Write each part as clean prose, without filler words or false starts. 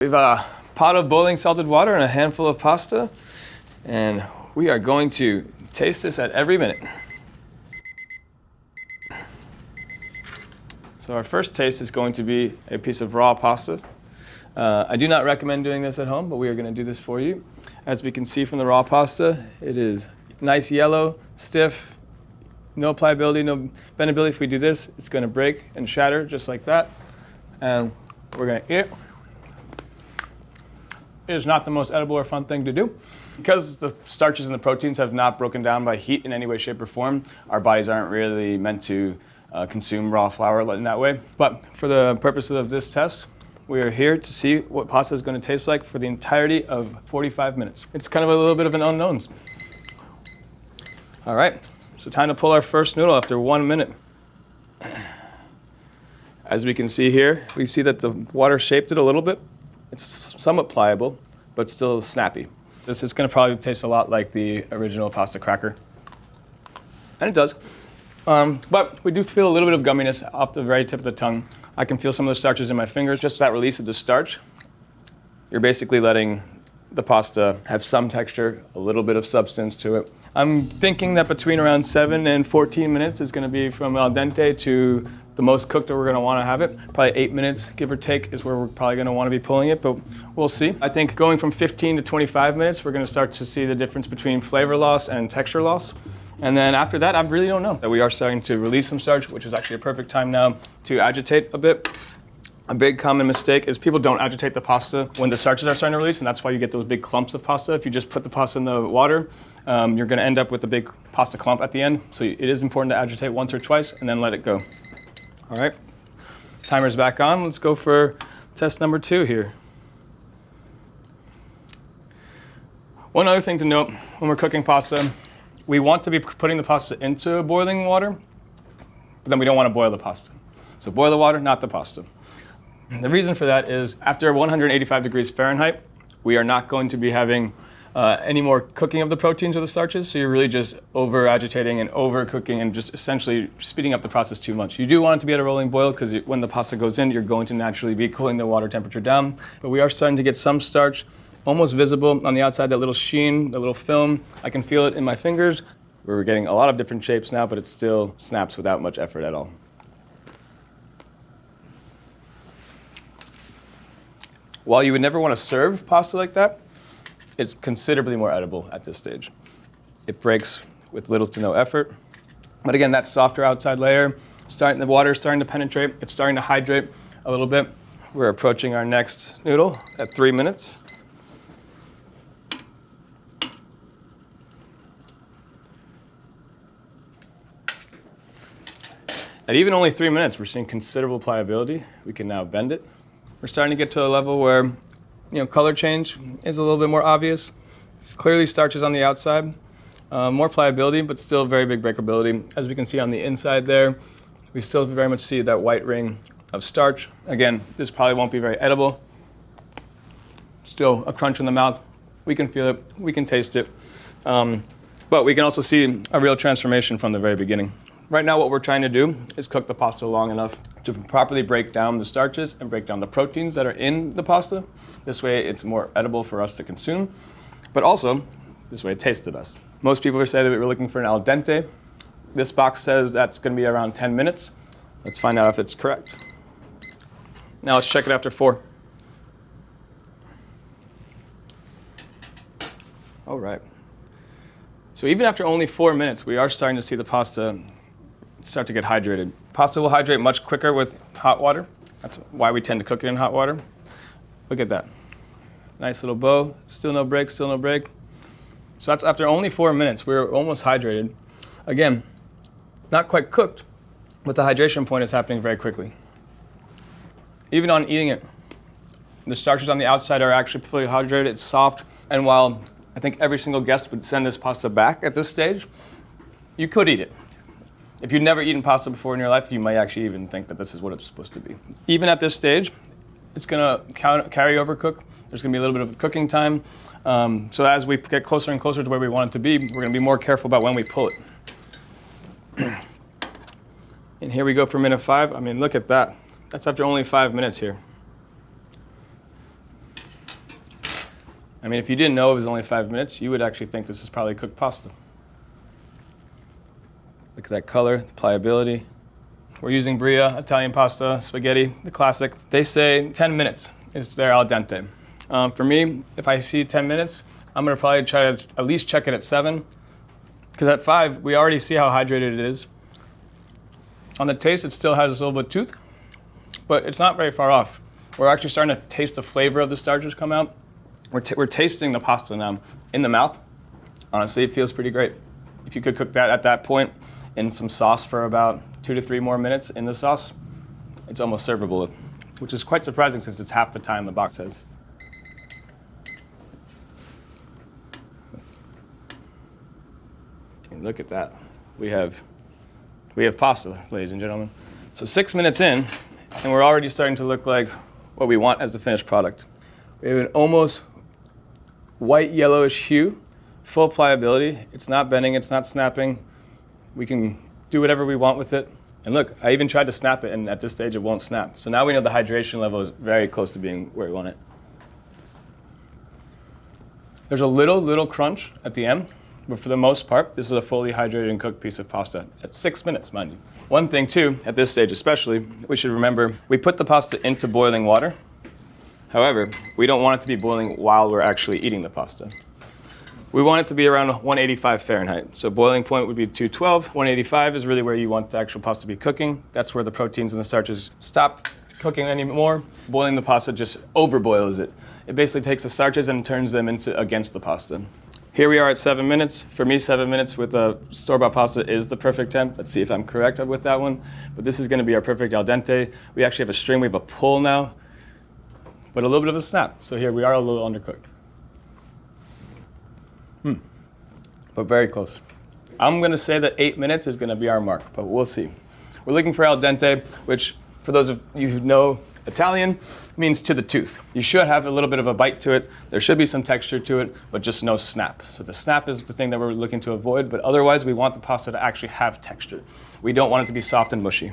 We have a pot of boiling salted water and a handful of pasta, and we are going to taste this at every minute. So our first taste is going to be a piece of raw pasta. I do not recommend doing this at home, but we are going to do this for you. As we can see from the raw pasta, it is nice yellow, stiff, no pliability, no bendability. If we do this, it's going to break and shatter just like that. And we're going to eat it. It is not the most edible or fun thing to do. Because the starches and the proteins have not broken down by heat in any way, shape, or form, our bodies aren't really meant to consume raw flour in that way. But for the purposes of this test, we are here to see what pasta is going to taste like for the entirety of 45 minutes. It's kind of a little bit of an unknown. All right, so time to pull our first noodle after 1 minute. As we can see here, we see that the water shaped it a little bit. It's somewhat pliable, but still snappy. This is going to probably taste a lot like the original pasta cracker. And it does. But we do feel a little bit of gumminess off the very tip of the tongue. I can feel some of the starches in my fingers. Just that release of the starch, you're basically letting the pasta have some texture, a little bit of substance to it. I'm thinking that between around 7 and 14 minutes is going to be from al dente to the most cooked that we're going to want to have it. Probably 8 minutes, give or take, is where we're probably going to want to be pulling it, but we'll see. I think going from 15 to 25 minutes, we're going to start to see the difference between flavor loss and texture loss. And then after that, I really don't know. We are starting to release some starch, which is actually a perfect time now to agitate a bit. A big common mistake is people don't agitate the pasta when the starches are starting to release, and that's why you get those big clumps of pasta. If you just put the pasta in the water, you're going to end up with a big pasta clump at the end. So it is important to agitate once or twice and then let it go. All right, timer's back on. Let's go for test number 2 here. One other thing to note when we're cooking pasta, we want to be putting the pasta into boiling water, but then we don't want to boil the pasta. So boil the water, not the pasta. The reason for that is after 185 degrees Fahrenheit, we are not going to be having any more cooking of the proteins or the starches, so you're really just over-agitating and over-cooking and just essentially speeding up the process too much. You do want it to be at a rolling boil because when the pasta goes in, you're going to naturally be cooling the water temperature down. But we are starting to get some starch almost visible on the outside, that little sheen, the little film. I can feel it in my fingers. We're getting a lot of different shapes now, but it still snaps without much effort at all. While you would never want to serve pasta like that, it's considerably more edible at this stage. It breaks with little to no effort. But again, that softer outside layer, the water is starting to penetrate. It's starting to hydrate a little bit. We're approaching our next noodle at 3 minutes. At even only 3 minutes, we're seeing considerable pliability. We can now bend it. We're starting to get to a level where color change is a little bit more obvious. It's clearly starches on the outside, more pliability, but still very big breakability. As we can see on the inside there, we still very much see that white ring of starch. Again, this probably won't be very edible. Still a crunch in the mouth. We can feel it, we can taste it. But we can also see a real transformation from the very beginning. Right now what we're trying to do is cook the pasta long enough to properly break down the starches and break down the proteins that are in the pasta. This way it's more edible for us to consume, but also this way it tastes the best. Most people are saying that we're looking for an al dente. This box says that's going to be around 10 minutes. Let's find out if it's correct. Now let's check it after 4. All right. So even after only 4 minutes, we are starting to see the pasta start to get hydrated. Pasta will hydrate much quicker with hot water. That's why we tend to cook it in hot water. Look at that. Nice little bow, still no break, still no break. So that's after only 4 minutes, we're almost hydrated. Again, not quite cooked, but the hydration point is happening very quickly. Even on eating it, the starches on the outside are actually fully hydrated, it's soft, and while I think every single guest would send this pasta back at this stage, you could eat it. If you've never eaten pasta before in your life, you might actually even think that this is what it's supposed to be. Even at this stage, it's going to carry over cook. There's going to be a little bit of cooking time. So as we get closer and closer to where we want it to be, we're going to be more careful about when we pull it. And here we go for minute 5. I mean, look at that. That's after only 5 minutes here. I mean, if you didn't know it was only 5 minutes, you would actually think this is probably cooked pasta. Look at that color, the pliability. We're using bria, Italian pasta, spaghetti, the classic. They say 10 minutes is their al dente. For me, if I see 10 minutes, I'm gonna probably try to at least check it at 7, because at 5, we already see how hydrated it is. On the taste, it still has a little bit of tooth, but it's not very far off. We're actually starting to taste the flavor of the starches come out. We're tasting the pasta now in the mouth. Honestly, it feels pretty great. If you could cook that at that point in some sauce for about 2 to 3 more minutes in the sauce, it's almost servable, which is quite surprising since it's half the time the box says. And look at that. We have pasta, ladies and gentlemen. So 6 minutes in, and we're already starting to look like what we want as the finished product. We have an almost white yellowish hue, full pliability. It's not bending, it's not snapping. We can do whatever we want with it. And look, I even tried to snap it, and at this stage it won't snap. So now we know the hydration level is very close to being where we want it. There's a little crunch at the end, but for the most part, this is a fully hydrated and cooked piece of pasta at 6 minutes, mind you. One thing too, at this stage especially, we should remember, we put the pasta into boiling water. However, we don't want it to be boiling while we're actually eating the pasta. We want it to be around 185 Fahrenheit. So boiling point would be 212. 185 is really where you want the actual pasta to be cooking. That's where the proteins and the starches stop cooking anymore. Boiling the pasta just overboils it. It basically takes the starches and turns them into against the pasta. Here we are at 7 minutes. For me, 7 minutes with a store-bought pasta is the perfect temp. Let's see if I'm correct with that one. But this is going to be our perfect al dente. We actually have a string, we have a pull now, but a little bit of a snap. So here we are a little undercooked. But very close. I'm going to say that 8 minutes is going to be our mark, but we'll see. We're looking for al dente, which for those of you who know Italian, means to the tooth. You should have a little bit of a bite to it. There should be some texture to it, but just no snap. So the snap is the thing that we're looking to avoid, but otherwise we want the pasta to actually have texture. We don't want it to be soft and mushy.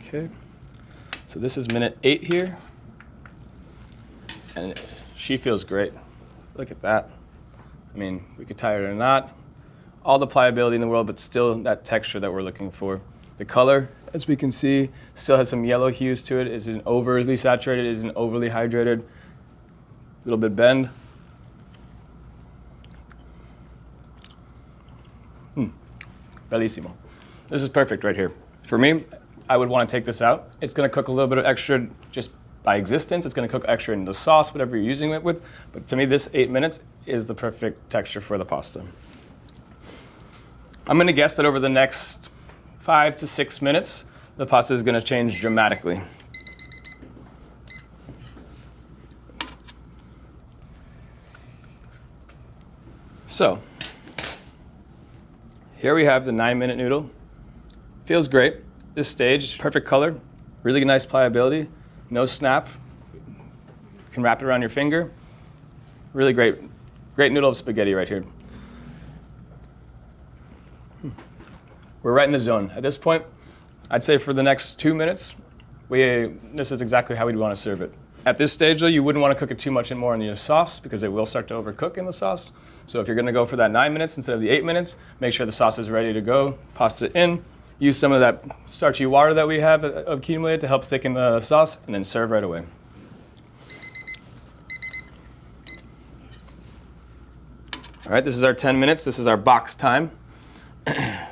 Okay, so this is minute 8 here, and she feels great. Look at that. I mean, we could tie it or not. All the pliability in the world, but still that texture that we're looking for. The color, as we can see, still has some yellow hues to it. Isn't overly saturated, isn't overly hydrated. A little bit bend. Bellissimo. This is perfect right here. For me, I would want to take this out. It's going to cook a little bit of extra just by existence. It's going to cook extra in the sauce, whatever you're using it with. But to me, this 8 minutes is the perfect texture for the pasta. I'm going to guess that over the next 5 to 6 minutes, the pasta is going to change dramatically. So, here we have the 9-minute noodle. Feels great. This stage, perfect color, really nice pliability, no snap. You can wrap it around your finger. Really great noodle of spaghetti right here. We're right in the zone. At this point, I'd say for the next 2 minutes, this is exactly how we'd want to serve it. At this stage, though, you wouldn't want to cook it too much more in the sauce because it will start to overcook in the sauce. So if you're going to go for that 9 minutes instead of the 8 minutes, make sure the sauce is ready to go. Pasta in. Use some of that starchy water that we have accumulated to help thicken the sauce, and then serve right away. All right, this is our 10 minutes. This is our box time.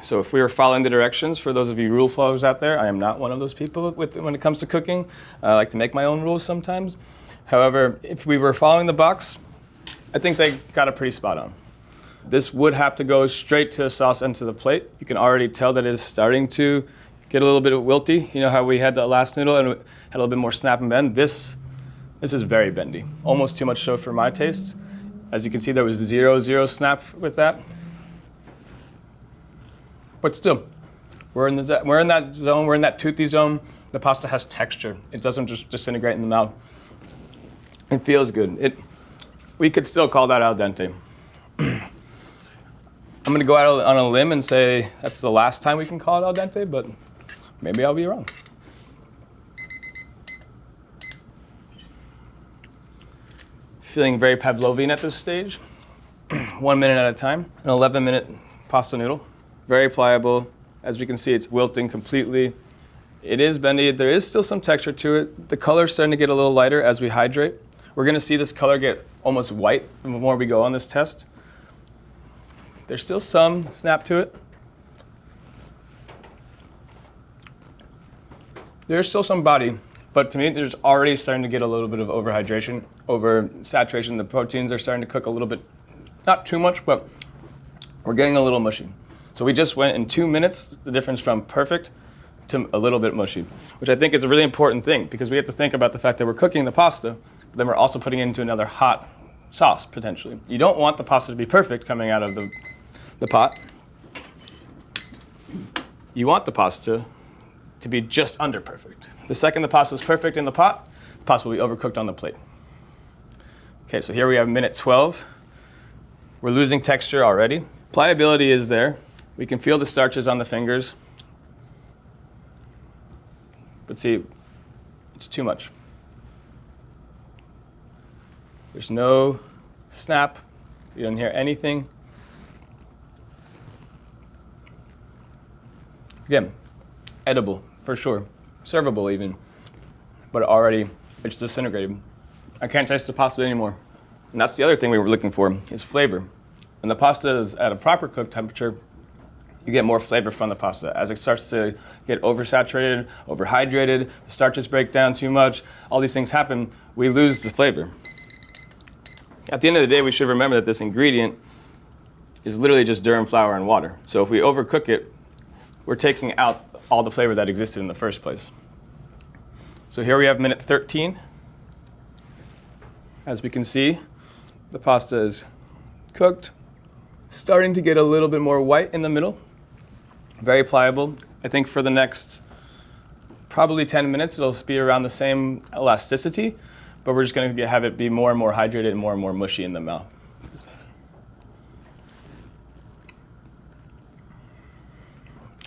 So if we were following the directions, for those of you rule followers out there, I am not one of those people when it comes to cooking. I like to make my own rules sometimes. However, if we were following the box, I think they got it pretty spot on. This would have to go straight to the sauce and to the plate. You can already tell that it is starting to get a little bit wilty. You know how we had the last noodle and it had a little bit more snap and bend? This is very bendy, almost too much so for my taste. As you can see, there was zero snap with that. But still, we're in that zone, we're in that toothy zone. The pasta has texture. It doesn't just disintegrate in the mouth. It feels good. We could still call that al dente. I'm gonna go out on a limb and say that's the last time we can call it al dente, but maybe I'll be wrong. Feeling very Pavlovian at this stage. 1 minute at a time. An 11-minute pasta noodle. Very pliable. As we can see, it's wilting completely. It is bendy. There is still some texture to it. The color's starting to get a little lighter as we hydrate. We're going to see this color get almost white the more we go on this test. There's still some snap to it. There's still some body, but to me, there's already starting to get a little bit of overhydration, oversaturation. The proteins are starting to cook a little bit, not too much, but we're getting a little mushy. So we just went in 2 minutes, the difference from perfect to a little bit mushy, which I think is a really important thing because we have to think about the fact that we're cooking the pasta, but then we're also putting it into another hot sauce, potentially. You don't want the pasta to be perfect coming out of the pot. You want the pasta to be just under perfect. The second the pasta is perfect in the pot, the pasta will be overcooked on the plate. Okay, so here we have minute 12. We're losing texture already. Pliability is there. We can feel the starches on the fingers. But see, it's too much. There's no snap. You don't hear anything. Again, edible, for sure. Servable even. But already, it's disintegrated. I can't taste the pasta anymore. And that's the other thing we were looking for, is flavor. When the pasta is at a proper cook temperature, you get more flavor from the pasta. As it starts to get oversaturated, overhydrated, the starches break down too much, all these things happen, we lose the flavor. At the end of the day, we should remember that this ingredient is literally just durum flour and water. So if we overcook it, we're taking out all the flavor that existed in the first place. So here we have minute 13. As we can see, the pasta is cooked, starting to get a little bit more white in the middle. Very pliable. I think for the next probably 10 minutes, it'll be around the same elasticity, but we're just going to have it be more and more hydrated and more mushy in the mouth.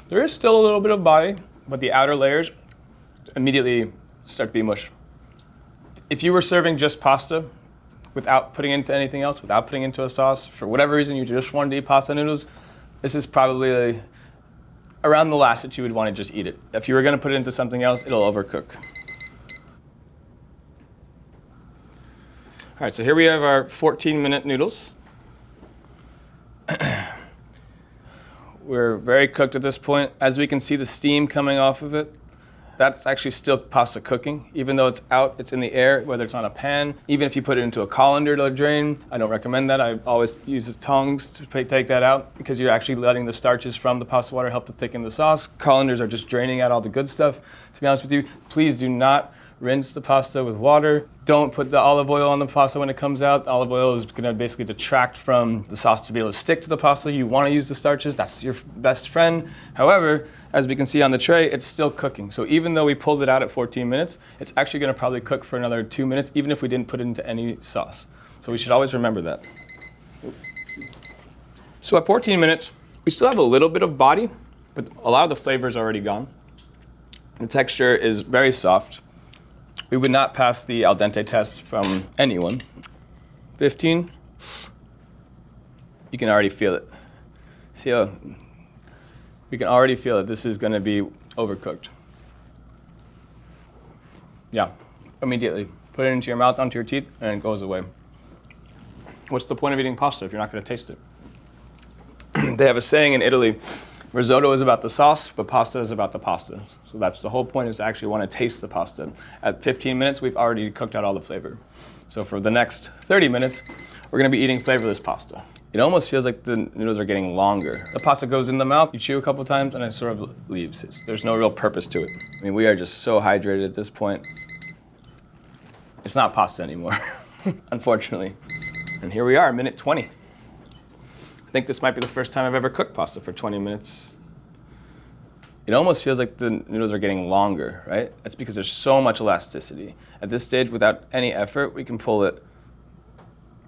There is still a little bit of body, but the outer layers immediately start to be mush. If you were serving just pasta without putting into anything else, without putting into a sauce, for whatever reason you just wanted to eat pasta noodles, this is probably around the last that you would want to just eat it. If you were going to put it into something else, it'll overcook. All right, so here we have our 14-minute noodles. We're very cooked at this point. As we can see the steam coming off of it, that's actually still pasta cooking. Even though it's out, it's in the air, whether it's on a pan. Even if you put it into a colander to drain, I don't recommend that. I always use the tongs to take that out because you're actually letting the starches from the pasta water help to thicken the sauce. Colanders are just draining out all the good stuff. To be honest with you, please do not rinse the pasta with water. Don't put the olive oil on the pasta when it comes out. The olive oil is going to basically detract from the sauce to be able to stick to the pasta. You want to use the starches. That's your best friend. However, as we can see on the tray, it's still cooking. So even though we pulled it out at 14 minutes, it's actually going to probably cook for another 2 minutes, even if we didn't put it into any sauce. So we should always remember that. So at 14 minutes, we still have a little bit of body, but a lot of the flavor is already gone. The texture is very soft. We would not pass the al dente test from anyone. 15, you can already feel it. See how we can already feel that this is going to be overcooked. Yeah, immediately. Put it into your mouth, onto your teeth, and it goes away. What's the point of eating pasta if you're not going to taste it? They have a saying in Italy, risotto is about the sauce, but pasta is about the pasta. So that's the whole point, is to actually want to taste the pasta. At 15 minutes, we've already cooked out all the flavor. So for the next 30 minutes, we're going to be eating flavorless pasta. It almost feels like the noodles are getting longer. The pasta goes in the mouth, you chew a couple times, and it sort of leaves. There's no real purpose to it. I mean, we are just so hydrated at this point. It's not pasta anymore, unfortunately. And here we are, minute 20. I think this might be the first time I've ever cooked pasta for 20 minutes. It almost feels like the noodles are getting longer, right? That's because there's so much elasticity. At this stage, without any effort, we can pull it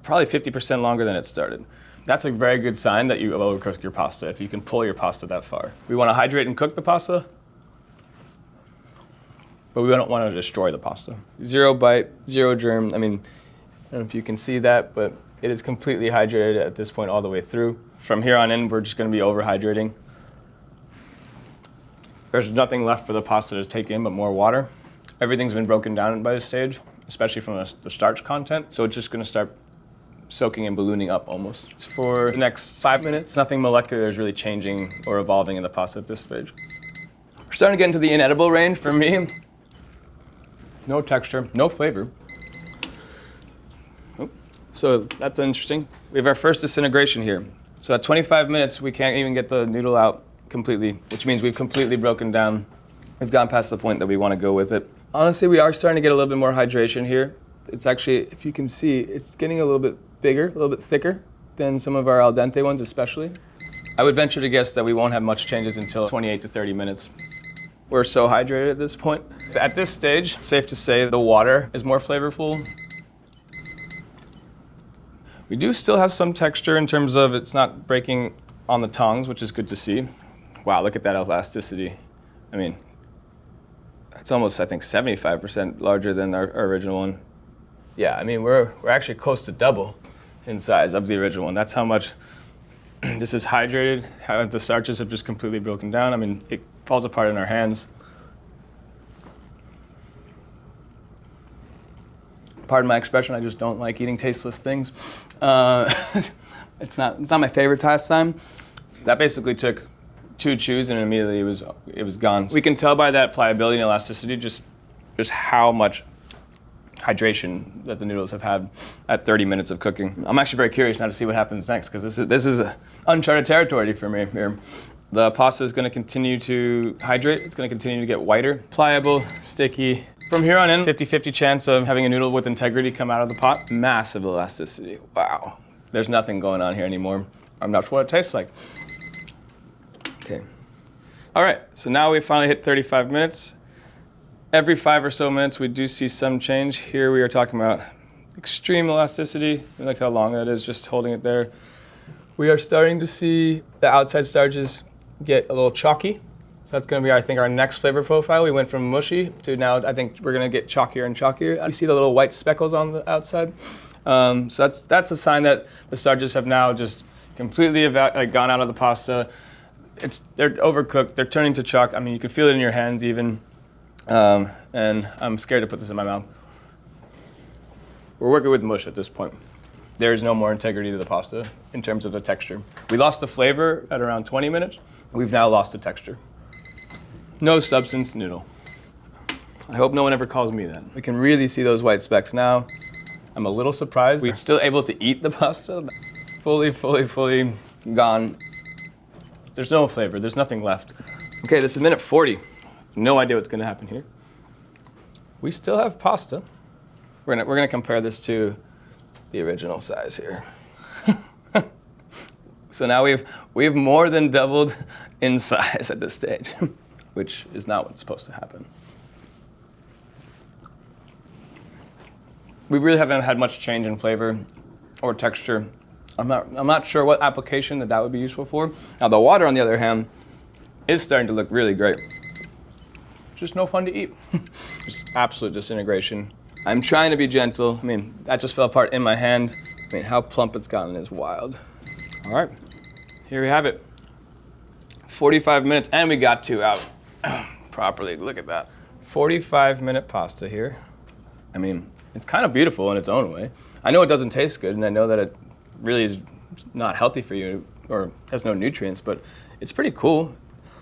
probably 50% longer than it started. That's a very good sign that you overcooked your pasta, if you can pull your pasta that far. We want to hydrate and cook the pasta, but we don't want to destroy the pasta. 0 bite, 0 germ. I mean, don't know if you can see that, but it is completely hydrated at this point all the way through. From here on in, we're just going to be overhydrating. There's nothing left for the pasta to take in but more water. Everything's been broken down by this stage, especially from the starch content, so it's just going to start soaking and ballooning up almost. For the next 5 minutes, nothing molecular is really changing or evolving in the pasta at this stage. We're starting to get into the inedible range for me. No texture, no flavor. Oh, so that's interesting. We have our first disintegration here. So at 25 minutes, we can't even get the noodle out completely, which means we've completely broken down. We've gone past the point that we want to go with it. Honestly, we are starting to get a little bit more hydration here. It's actually, if you can see, it's getting a little bit bigger, a little bit thicker than some of our al dente ones especially. I would venture to guess that we won't have much changes until 28 to 30 minutes. We're so hydrated at this point. At this stage, it's safe to say the water is more flavorful. We do still have some texture in terms of it's not breaking on the tongs, which is good to see. Wow, look at that elasticity. I mean, it's almost, I think, 75% larger than our original one. Yeah, I mean, we're actually close to double in size of the original one. That's how much this is hydrated, how the starches have just completely broken down. I mean, it falls apart in our hands. Pardon my expression, I just don't like eating tasteless things. It's not my favorite pastime. That basically took 2 chews and immediately it was gone. We can tell by that pliability and elasticity just how much hydration that the noodles have had at 30 minutes of cooking. I'm actually very curious now to see what happens next because this is uncharted territory for me here. The pasta is going to continue to hydrate. It's going to continue to get whiter, pliable, sticky. From here on in, 50-50 chance of having a noodle with integrity come out of the pot. Massive elasticity. Wow. There's nothing going on here anymore. I'm not sure what it tastes like. Okay. All right, so now we finally hit 35 minutes. Every 5 or so minutes, we do see some change. Here we are talking about extreme elasticity. Look how long that is, just holding it there. We are starting to see the outside starches get a little chalky. So that's going to be, I think, our next flavor profile. We went from mushy to now I think we're going to get chalkier and chalkier. You see the little white speckles on the outside? So that's a sign that the starches have now just completely gone out of the pasta. They're overcooked. They're turning to chalk. I mean, you can feel it in your hands even. And I'm scared to put this in my mouth. We're working with mush at this point. There is no more integrity to the pasta in terms of the texture. We lost the flavor at around 20 minutes. We've now lost the texture. No substance noodle. I hope no one ever calls me that. We can really see those white specks now. I'm a little surprised. We're still able to eat the pasta. Fully gone. There's no flavor. There's nothing left. Okay, this is minute 40. No idea what's going to happen here. We still have pasta. We're gonna compare this to the original size here. So now we've more than doubled in size at this stage, which is not what's supposed to happen. We really haven't had much change in flavor or texture. I'm not sure what application that would be useful for. Now the water, on the other hand, is starting to look really great. Just no fun to eat. Just absolute disintegration. I'm trying to be gentle. I mean, that just fell apart in my hand. I mean, how plump it's gotten is wild. All right, here we have it. 45 minutes, and we got 2 out properly. Look at that. 45-minute pasta here. I mean, it's kind of beautiful in its own way. I know it doesn't taste good, and I know that it really is not healthy for you or has no nutrients, but it's pretty cool.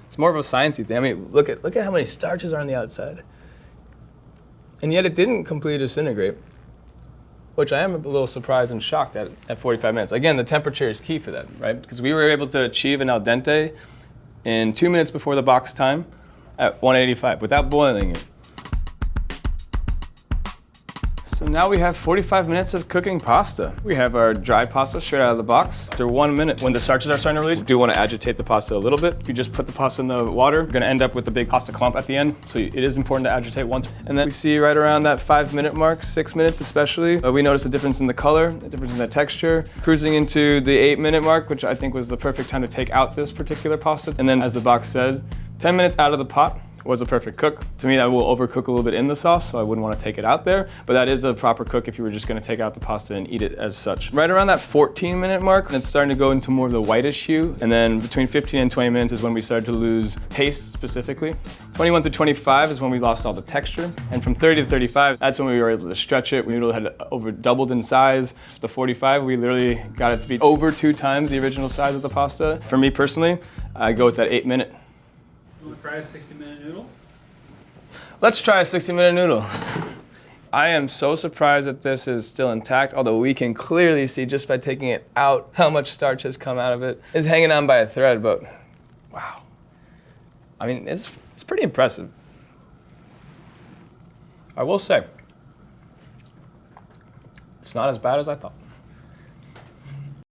It's more of a sciencey thing. I mean, look at how many starches are on the outside. And yet it didn't completely disintegrate, which I am a little surprised and shocked at 45 minutes. Again, the temperature is key for that, right? Because we were able to achieve an al dente in 2 minutes before the box time at 185 without boiling it. So now we have 45 minutes of cooking pasta. We have our dry pasta straight out of the box. After 1 minute, when the starches are starting to release, you do want to agitate the pasta a little bit. You just put the pasta in the water, you're gonna end up with a big pasta clump at the end. So it is important to agitate once. And then we see right around that 5-minute mark, 6 minutes especially, we notice a difference in the color, a difference in the texture. Cruising into the 8-minute mark, which I think was the perfect time to take out this particular pasta. And then as the box said, 10 minutes out of the pot, was a perfect cook. To me, that will overcook a little bit in the sauce, so I wouldn't want to take it out there. But that is a proper cook if you were just going to take out the pasta and eat it as such. Right around that 14-minute mark, it's starting to go into more of the whitish hue. And then between 15 and 20 minutes is when we started to lose taste specifically. 21 through 25 is when we lost all the texture. And from 30 to 35, that's when we were able to stretch it. We noodle had over doubled in size. The 45, we literally got it to be over 2 times the original size of the pasta. For me personally, I go with that 8-minute. You want to try a 60-minute noodle? Let's try a 60-minute noodle. I am so surprised that this is still intact, although we can clearly see just by taking it out how much starch has come out of it. It's hanging on by a thread, but wow. I mean, it's pretty impressive. I will say, it's not as bad as I thought.